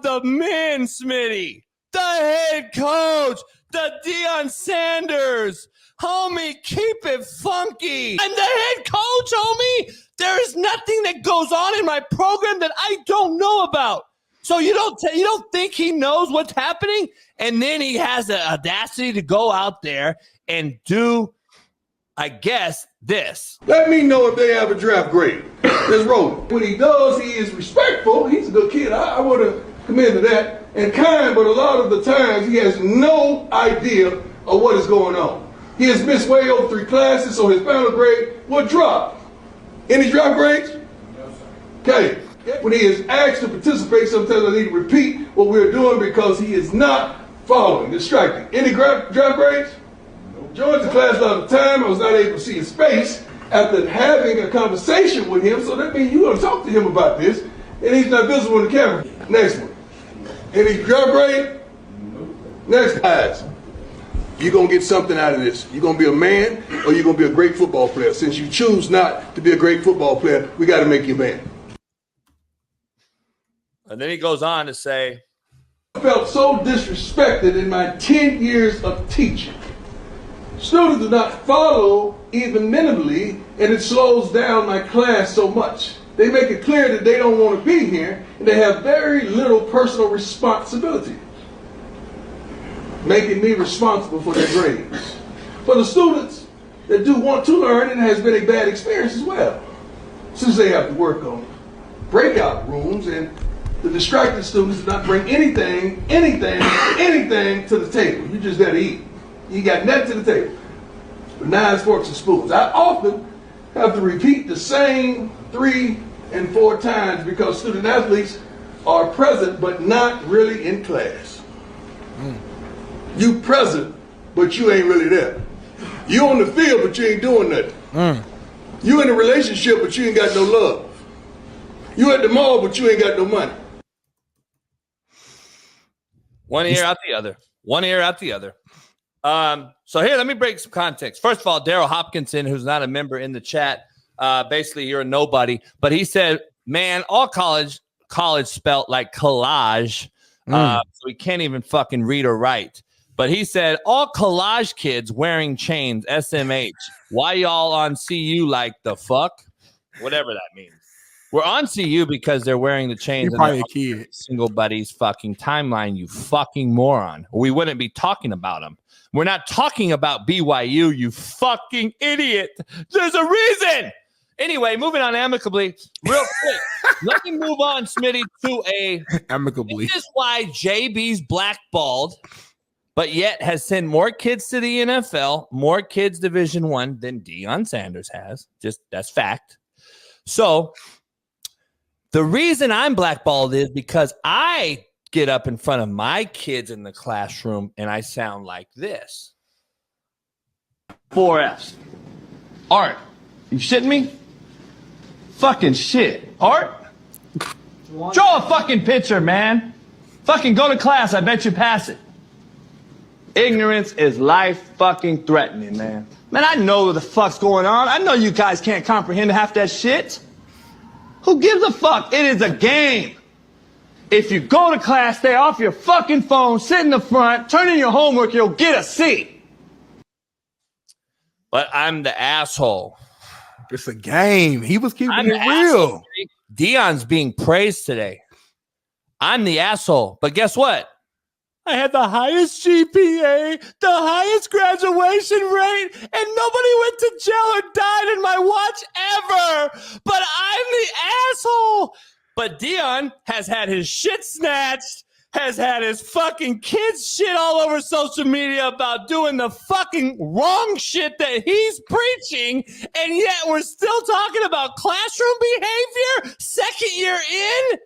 of the men, Smitty. The head coach, the Deion Sanders. Homie, keep it funky. I'm the head coach, homie. There is nothing that goes on in my program that I don't know about. So you don't think he knows what's happening? And then he has the audacity to go out there and do, I guess, this. Let me know if they have a draft grade. Let's roll. When he does, he is respectful. He's a good kid. I would have commended that. And kind, but a lot of the times he has no idea of what is going on. He has missed way over 3 classes, so his final grade will drop. Any draft grades? No, sir. Okay. When he is asked to participate, sometimes I need to repeat what we're doing because he is not following, distracting. Any draft grades? No. Joins the class a lot of the time. I was not able to see his face after having a conversation with him, so that means you're going to talk to him about this, and he's not visible in the camera. Next one. Any draft grade? No. Next, guys. You're going to get something out of this. You're going to be a man or you're going to be a great football player. Since you choose not to be a great football player, we got to make you a man. And then he goes on to say, I felt so disrespected in my 10 years of teaching. Students do not follow even minimally, and it slows down my class so much. They make it clear that they don't want to be here, and they have very little personal responsibility, making me responsible for their grades. For the students that do want to learn, it has been a bad experience as well, since they have to work on breakout rooms, and the distracted students do not bring anything to the table. You just got to eat. You got nothing to the table. With knives, forks, and spoons. I often have to repeat the same 3 and 4 times because student athletes are present but not really in class. You present, but you ain't really there. You on the field, but you ain't doing nothing. You in a relationship, but you ain't got no love. You at the mall, but you ain't got no money. One ear out the other. One ear out the other. So here, let me break some context. First of all, Daryl Hopkinson, who's not a member in the chat, basically you're a nobody, but he said, man, all college spelt like collage. So he can't even fucking read or write. But he said, all collage kids wearing chains, SMH. Why y'all on CU like the fuck? Whatever that means. We're on CU because they're wearing the chains. You're probably a kid. Single buddy's fucking timeline, you fucking moron. We wouldn't be talking about them. We're not talking about BYU, you fucking idiot. There's a reason. Anyway, moving on amicably, real quick. Let me move on, Smitty, to a amicably. This is why JB's blackballed, but yet has sent more kids to the NFL, more kids Division I than Deion Sanders has. Just that's fact. So the reason I'm blackballed is because I get up in front of my kids in the classroom and I sound like this. 4 F's. Art, you shitting me? Fucking shit. Art? Draw a fucking picture, man. Fucking go to class. I bet you pass it. Ignorance is life fucking threatening, man. Man, I know what the fuck's going on. I know you guys can't comprehend half that shit. Who gives a fuck? It is a game. If you go to class, stay off your fucking phone, sit in the front, turn in your homework, you'll get a C. But I'm the asshole. It's a game. He was keeping it real. Deion's being praised today. I'm the asshole. But guess what? I had the highest GPA, the highest graduation rate, and nobody went to jail or died in my watch ever. But I'm the asshole. But Deion has had his shit snatched, has had his fucking kids shit all over social media about doing the fucking wrong shit that he's preaching, and yet we're still talking about classroom behavior 2nd year in?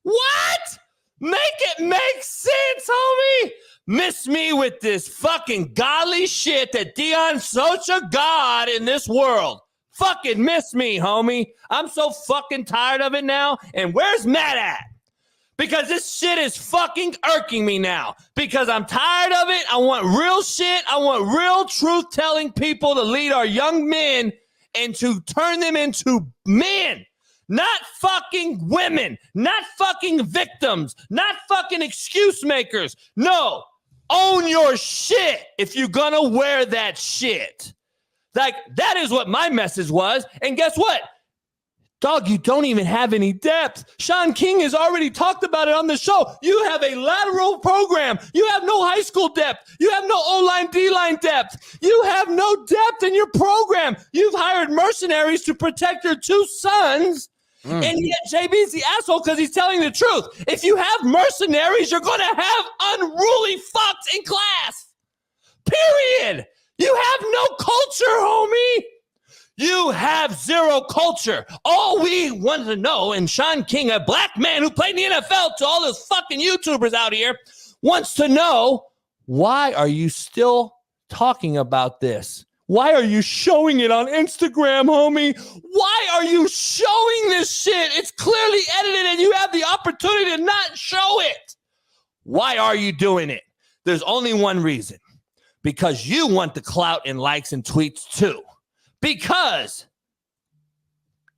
What? Make it make sense, homie. Miss me with this fucking godly shit that Deion's such a god in this world. Fucking miss me, homie. I'm so fucking tired of it now. And where's Matt at? Because this shit is fucking irking me now. Because I'm tired of it. I want real shit. I want real truth-telling people to lead our young men and to turn them into men. not fucking women, not fucking victims, not fucking excuse makers. No, own your shit if you're gonna wear that shit. Like, that is what my message was. And guess what? Dog, you don't even have any depth. Shaun King has already talked about it on the show. You have a lateral program. You have no high school depth. You have no O-line, D-line depth. You have no depth in your program. You've hired mercenaries to protect your 2 sons. And yet JB's the asshole because he's telling the truth. If you have mercenaries, you're going to have unruly fucks in class. Period. You have no culture, homie. You have zero culture. All we want to know, and Shaun King, a black man who played in the NFL, to all those fucking YouTubers out here, wants to know, why are you still talking about this? Why are you showing it on Instagram, homie? Why are you showing this shit? It's clearly edited and you have the opportunity to not show it. Why are you doing it? There's only one reason. Because you want the clout and likes and tweets too. Because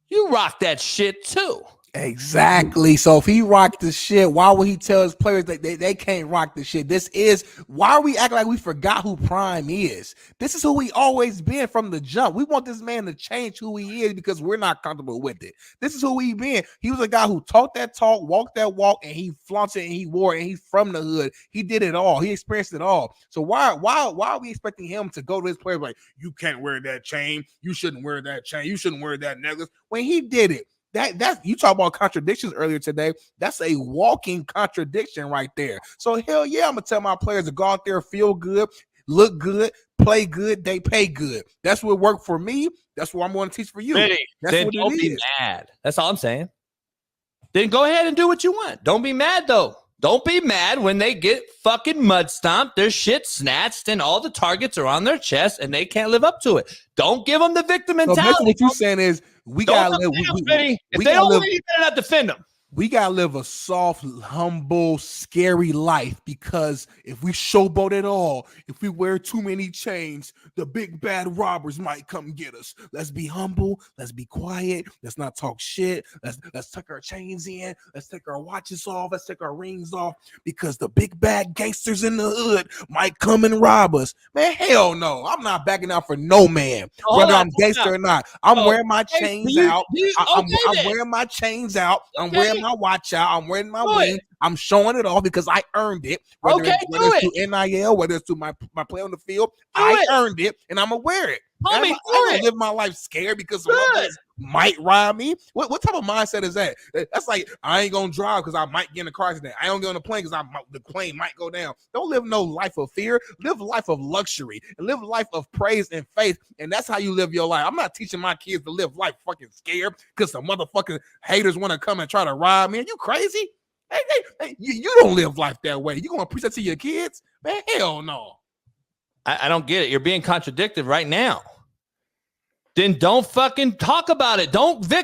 you rock that shit too. Exactly. So if he rocked the shit, why would he tell his players that they can't rock the shit? This is why are we acting like we forgot who Prime is? This is who he always been from the jump. We want this man to change who he is because we're not comfortable with it. This is who he been. He was a guy who talked that talk, walked that walk, and he flaunted and he wore it, and he's from the hood. He did it all. He experienced it all. So why are we expecting him to go to his players like, you can't wear that chain, you shouldn't wear that chain, you shouldn't wear that necklace, when he did it? That's you talk about contradictions earlier today. That's a walking contradiction right there. So hell yeah, I'm gonna tell my players to go out there, feel good, look good, play good, they pay good. That's what worked for me. That's what I'm going to teach for you. Really? That's then what don't it be is. mad. That's all I'm saying. Then go ahead and do what you want. Don't be mad though. Don't be mad when they get fucking mud stomped, their shit snatched, and all the targets are on their chest and they can't live up to it. Don't give them the victim mentality. So basically what you're saying is we gotta live. If they don't win, you better not defend them. We gotta live a soft, humble, scary life, because if we showboat at all, if we wear too many chains, the big bad robbers might come get us. Let's be humble. Let's be quiet. Let's not talk shit. Let's tuck our chains in. Let's take our watches off. Let's take our rings off, because the big bad gangsters in the hood might come and rob us. Man, hell no. I'm not backing out for no man, whether I'm gangster or not. I'm wearing my chains out. I'm wearing my chains out. I'm wearing my watch out. I'm wearing my ring. I'm showing it off because I earned it. Whether it's to NIL, whether it's to my play on the field, I earned it, and I'm gonna wear it. I don't live my life scared because someone might rob me. What type of mindset is that? That's like, I ain't gonna drive because I might get in a car accident. I don't get on the plane because the plane might go down. Don't live no life of fear. Live a life of luxury and live a life of praise and faith. And that's how you live your life. I'm not teaching my kids to live life fucking scared because some motherfucking haters want to come and try to rob me. Are you crazy? Hey, you don't live life that way. You gonna preach that to your kids? Man, hell no. I don't get it. You're being contradicted right now. Then don't fucking talk about it. Don't be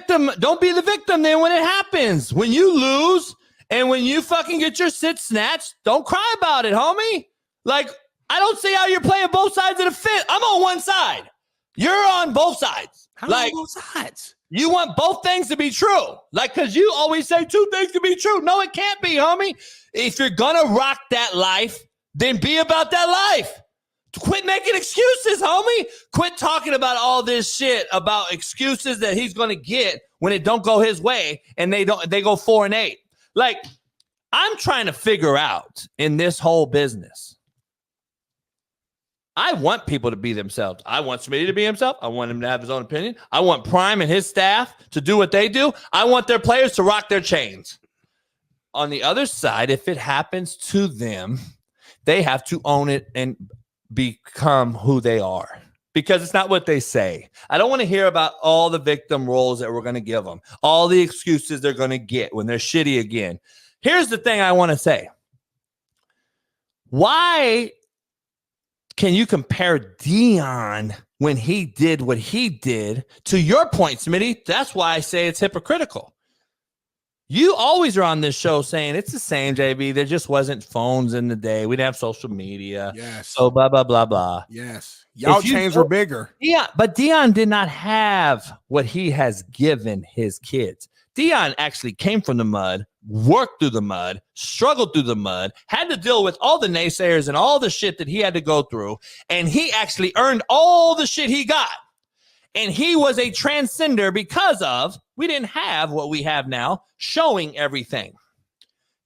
the victim then when it happens. When you lose and when you fucking get your shit snatched, don't cry about it, homie. Like, I don't see how you're playing both sides of the fence. I'm on one side. You're on both sides. How like, both sides? You want both things to be true. Like, because you always say two things can be true. No, it can't be, homie. If you're going to rock that life, then be about that life. Quit making excuses, homie. Quit talking about all this shit about excuses that he's going to get when it don't go his way and they go 4-8. Like, I'm trying to figure out in this whole business. I want people to be themselves. I want Smitty to be himself. I want him to have his own opinion. I want Prime and his staff to do what they do. I want their players to rock their chains. On the other side, if it happens to them, they have to own it and become who they are, because it's not what they say. I don't want to hear about all the victim roles that we're going to give them, all the excuses they're going to get when they're shitty again. Here's the thing I want to say. Why can you compare Deion when he did what he did to your point, Smitty? That's why I say it's hypocritical. You always are on this show saying it's the same, JB. There just wasn't phones in the day. We didn't have social media. Yes. So blah, blah, blah, blah. Yes. Y'all chains were bigger. Yeah, but Deion did not have what he has given his kids. Deion actually came from the mud, worked through the mud, struggled through the mud, had to deal with all the naysayers and all the shit that he had to go through. And he actually earned all the shit he got. And he was a transcender because of, we didn't have what we have now, showing everything.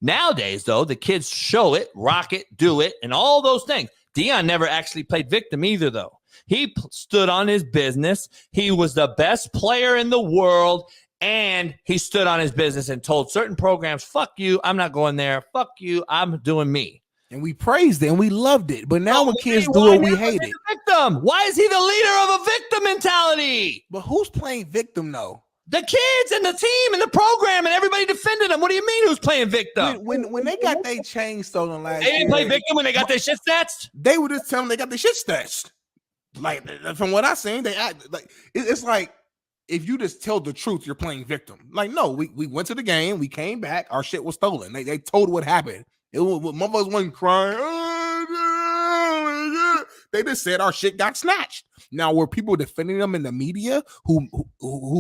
Nowadays, though, the kids show it, rock it, do it, and all those things. Deion never actually played victim either, though. He stood on his business. He was the best player in the world, and he stood on his business and told certain programs, fuck you, I'm not going there. Fuck you, I'm doing me. And we praised it, and we loved it. But now when kids do it, we hate it. Victim. Why is he the leader of a victim mentality? But who's playing victim, though? The kids and the team and the program and everybody defended him. What do you mean who's playing victim? When they got their chain stolen last year. They didn't play year, victim when they got their shit snatched? They were just telling them they got their shit snatched. Like, from what I seen, they act like it's like if you just tell the truth, you're playing victim. Like, no, we went to the game, we came back, our shit was stolen. They told what happened. It was, motherfuckers wasn't crying. They just said our shit got snatched. Now, were people defending them in the media who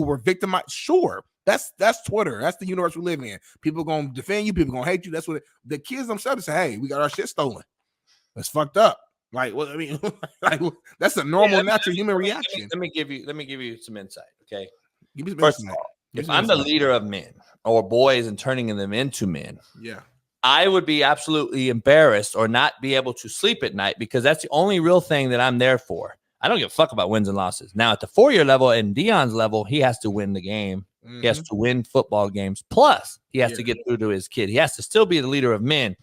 were victimized? Sure. That's Twitter. That's the universe we live in. People gonna defend you. People gonna hate you. That's what the kids themselves say. Hey, we got our shit stolen. That's fucked up. Like, what I mean, like, that's a normal, natural human reaction. Let me give you some insight. Okay. First of all, if I'm the leader of men or boys and turning them into men, yeah, I would be absolutely embarrassed or not be able to sleep at night because that's the only real thing that I'm there for. I don't give a fuck about wins and losses. Now, at the 4-year level and Deion's level, he has to win the game. Mm-hmm. He has to win football games. Plus, he has to get through to his kid. He has to still be the leader of men.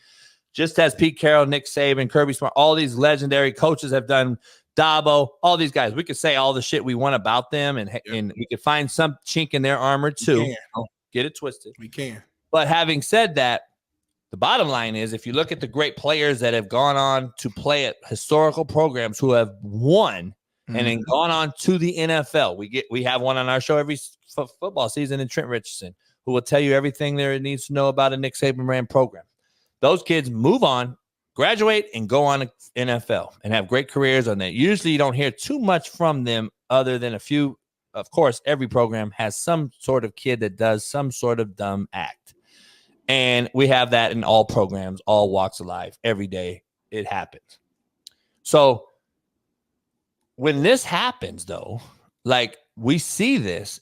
Just as Pete Carroll, Nick Saban, Kirby Smart, all these legendary coaches have done, Dabo, all these guys. We could say all the shit we want about them, and we could find some chink in their armor too. Don't get it twisted. We can. But having said that, the bottom line is if you look at the great players that have gone on to play at historical programs who have won and then gone on to the NFL, we have one on our show every football season in Trent Richardson, who will tell you everything there needs to know about a Nick Saban ran program. Those kids move on, graduate, and go on to NFL and have great careers on that. Usually you don't hear too much from them other than a few. Of course, every program has some sort of kid that does some sort of dumb act. And we have that in all programs, all walks of life. Every day it happens. So when this happens, though, like we see this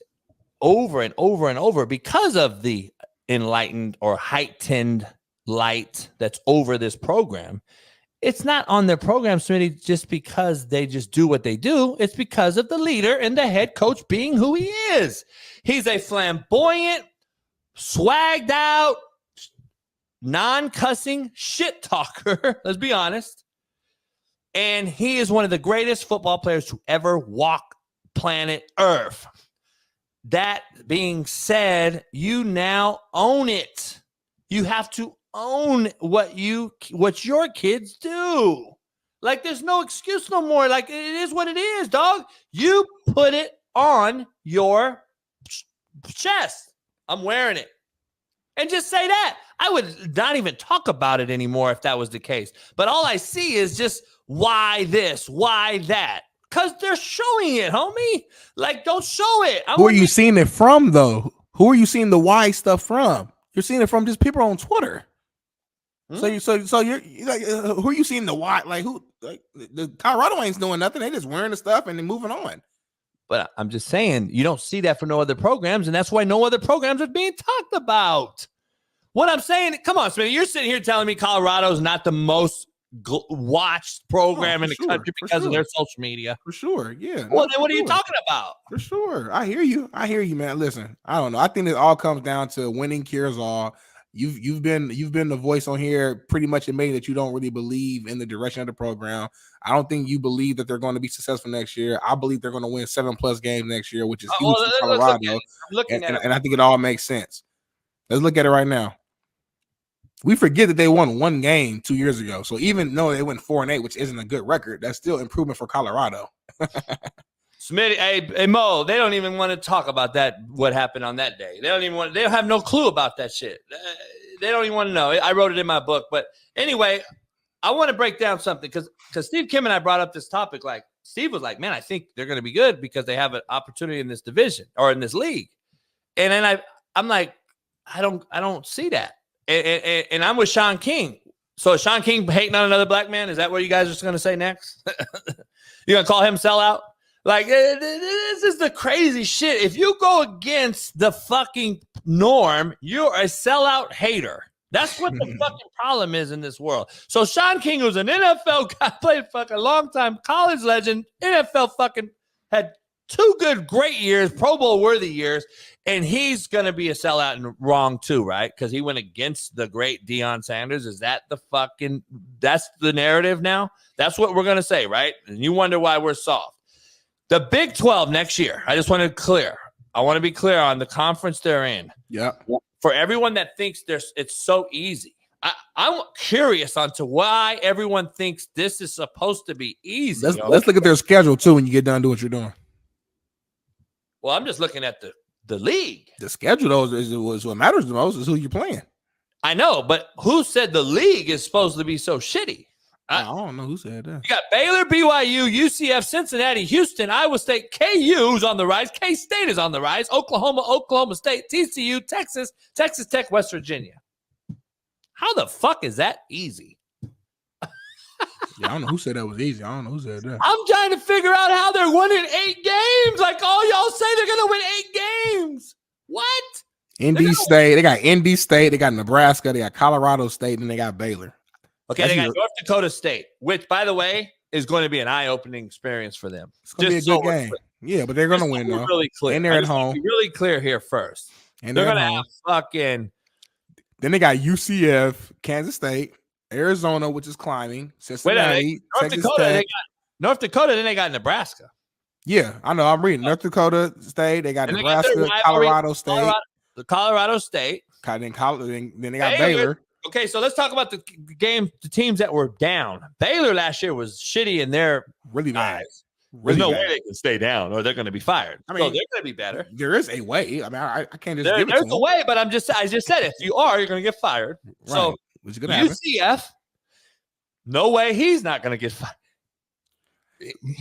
over and over and over because of the enlightened or heightened light that's over this program. It's not on their program, Smitty, just because they just do what they do. It's because of the leader and the head coach being who he is. He's a flamboyant, swagged out, non-cussing shit talker. Let's be honest. And he is one of the greatest football players to ever walk planet Earth. That being said, you now own it. You have to own what your kids do. Like, there's no excuse no more. Like, it is what it is, dog. You put it on your chest. I'm wearing it. And just say that. I would not even talk about it anymore if that was the case. But all I see is just why this, why that. Because they're showing it, homie. Like, don't show it. Who are you seeing it from, though? Who are you seeing the why stuff from? You're seeing it from just people on Twitter. So you're like, who are you seeing the why? Like, who? Like, the Colorado ain't doing nothing. They just wearing the stuff and then moving on. But I'm just saying, you don't see that for no other programs, and that's why no other programs are being talked about. What I'm saying, come on, Smitty, you're sitting here telling me Colorado's not the most watched program in the country because of their social media. For sure, yeah. Well, then what are you talking about? For sure. I hear you, man. Listen, I don't know. I think it all comes down to winning cures all. You've been the voice on here pretty much admitting that you don't really believe in the direction of the program. I don't think you believe that they're going to be successful next year. I believe they're going to win 7+ games next year, which is huge for Colorado. And I think it all makes sense. Let's look at it right now. We forget that they won 1 game 2 years ago. So even though they went 4-8, which isn't a good record, that's still improvement for Colorado. Smitty, hey Mo, they don't even want to talk about that. What happened on that day? They don't have no clue about that shit. They don't even want to know. I wrote it in my book. But anyway, I want to break down something because Steve Kim and I brought up this topic. Like, Steve was like, man, I think they're going to be good because they have an opportunity in this division or in this league. And then I'm like, I don't see that. And I'm with Shaun King. So is Shaun King hating on another black man? Is that what you guys are going to say next? You're going to call him sellout? Like, this is the crazy shit. If you go against the fucking norm, you're a sellout hater. That's what the fucking problem is in this world. So Shaun King, who's an NFL guy, played fucking long time, college legend, NFL fucking had 2 good, great years, Pro Bowl worthy years, and he's going to be a sellout and wrong too, right? Because he went against the great Deion Sanders. Is that that's the narrative now? That's what we're going to say, right? And you wonder why we're soft. The Big 12 next year, I just want to be clear on the conference they're in. Yeah. For everyone that thinks it's so easy, I'm curious onto why everyone thinks this is supposed to be easy. Let's look at their schedule too when you get done doing what you're doing. Well, I'm just looking at the league. The schedule, though, is what matters the most, is who you're playing. I know, but who said the league is supposed to be so shitty? I don't know who said that. You got Baylor, BYU, UCF, Cincinnati, Houston, Iowa State, KU's on the rise, K-State is on the rise, Oklahoma State, TCU, Texas, Texas Tech, West Virginia. How the fuck is that easy? Yeah, I don't know who said that was easy. I don't know who said that. I'm trying to figure out how they're winning 8 games. Like all y'all say they're going to win 8 games. What? ND State. They got ND State. They got Nebraska. They got Colorado State. And they got Baylor. Okay, they got North Dakota State, which, by the way, is going to be an eye-opening experience for them. It's going to be a good game. Yeah, but they're going to win, though. Really clear. And they're at home. Be really clear here first. And they're going to have fucking... Then they got UCF, Kansas State, Arizona, which is climbing, Cincinnati, Texas Tech. North Dakota, then they got Nebraska. Yeah, I know. I'm reading. North Dakota State. They got and Nebraska, Colorado State. Colorado State. Then they got Baylor. Okay, so let's talk about the teams that were down. Baylor last year was shitty in their really bad. There's no way they can stay down or they're going to be fired. I mean, so they're going to be better. There is a way. I mean, I can't just give it to them. There's a way, but I just said if you are, you're going to get fired. Right. So UCF, no way he's not going to get fired.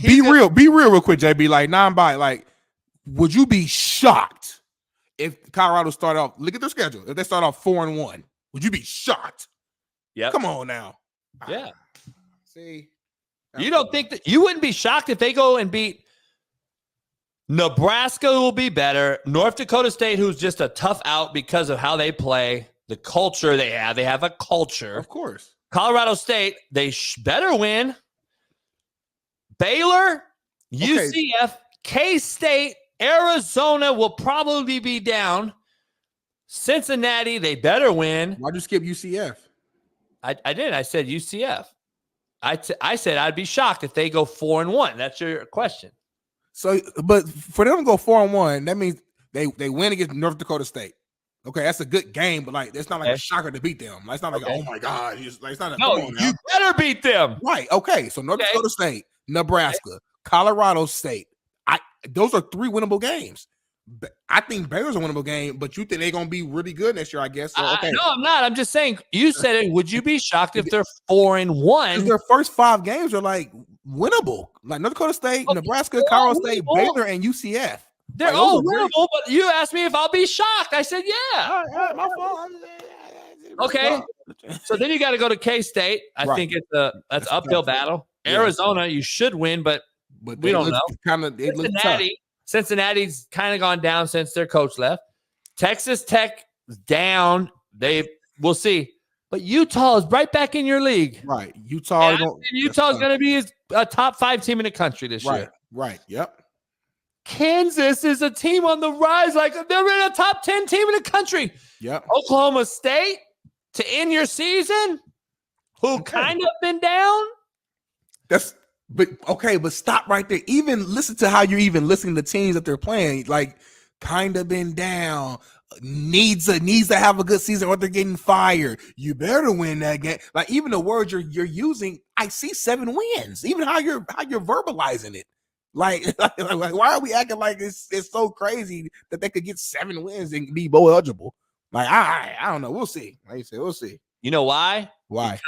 Be real quick, JB. Like, non-bi, like, would you be shocked if Colorado start off? Look at their schedule. If they start off 4-1, would you be shocked? Yeah. Come on now. Yeah. See, you don't think that you wouldn't be shocked if they go and beat Nebraska, who will be better, North Dakota State, who's just a tough out because of how they play, the culture they have. They have a culture, of course. Colorado State, they better win. Baylor, UCF, K-State, Arizona will probably be down. Cincinnati, they better win. Why'd you skip UCF? I did. I said UCF. I said I'd be shocked if they go 4-1. That's your question. So, but for them to go 4-1, that means they win against North Dakota State. Okay, that's a good game, but like it's not like a shocker to beat them. Like, it's not like oh my god, it's not. You better beat them. Right? Okay, so North Dakota State, Nebraska, Colorado State. Those are 3 winnable games. I think Baylor's a winnable game, but you think they're going to be really good next year, I guess. So, okay. No, I'm not. I'm just saying, you said it. Would you be shocked if they're 4-1? Their first 5 games are like winnable. Like North Dakota State, Nebraska, Colorado State, Baylor, and UCF. They're all winnable, but you asked me if I'll be shocked. I said, yeah. All right, my fault. Okay. So then you got to go to K-State. I think that's uphill battle. Yeah. Arizona, you should win, but we don't know. Cincinnati's kind of gone down since their coach left. Texas Tech down. We'll see. But Utah is right back in your league. Right. Utah's going to be a top 5 team in the country this year. Right. Yep. Kansas is a team on the rise. Like they're in a top 10 team in the country. Yep. Oklahoma State to end your season, who kind of been down. But stop right there. Even listen to how you're even listening to teams that they're playing. Like, kind of been down. Needs to have a good season, or they're getting fired. You better win that game. Like, even the words you're using, I see 7 wins. Even how you're verbalizing it. Like why are we acting like it's so crazy that they could get 7 wins and be bowl eligible? Like, I don't know. We'll see. Like you said, we'll see. You know why? Why?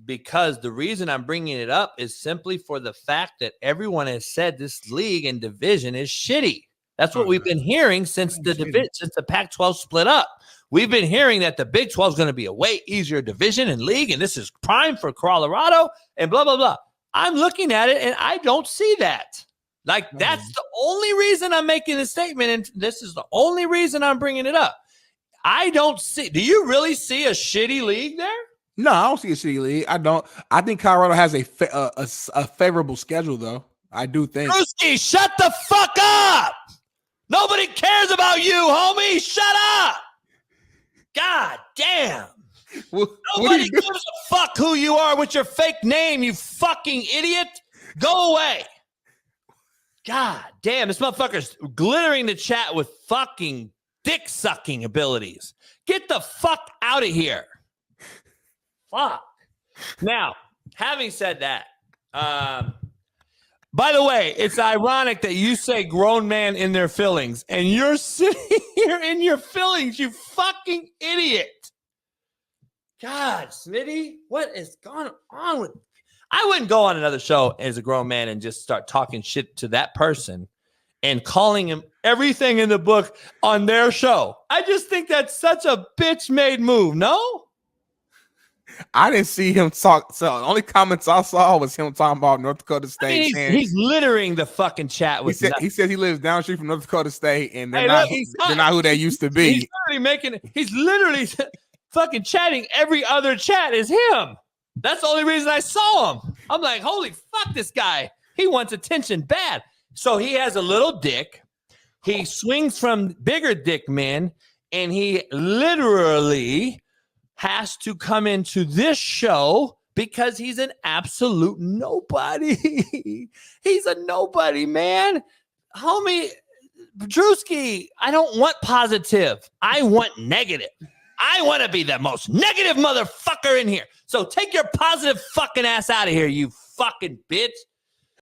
Because the reason I'm bringing it up is simply for the fact that everyone has said this league and division is shitty. That's what we've been hearing since the Pac-12 split up. We've been hearing that the Big 12 is going to be a way easier division and league, and this is prime for Colorado and blah, blah, blah. I'm looking at it, and I don't see that. Like, that's the only reason I'm making this statement, and this is the only reason I'm bringing it up. I don't see – do you really see a shitty league there? No, I don't see a shitty league. I don't. I think Colorado has a favorable schedule, though. I do think. Drewski, shut the fuck up! Nobody cares about you, homie. Shut up! God damn. Nobody gives a fuck who you are with your fake name, you fucking idiot. Go away. God damn, this motherfucker's glittering the chat with fucking dick-sucking abilities. Get the fuck out of here. Fuck. Now, having said that, by the way, it's ironic that you say grown man in their feelings, and you're sitting here in your feelings, you fucking idiot. God, Smitty, what is going on with... I wouldn't go on another show as a grown man and just start talking shit to that person and calling him everything in the book on their show. I just think that's such a bitch-made move, no? I didn't see him talk. So the only comments I saw was him talking about North Dakota State. He's littering the fucking chat with. He said he lives down the street from North Dakota State, and they're not who they used to be. He's literally fucking chatting. Every other chat is him. That's the only reason I saw him. I'm like, holy fuck, this guy. He wants attention bad. So he has a little dick. He swings from bigger dick men, and he literally has to come into this show because he's an absolute nobody. He's a nobody, man. Homie, Drewski, I don't want positive. I want negative. I want to be the most negative motherfucker in here. So take your positive fucking ass out of here, you fucking bitch.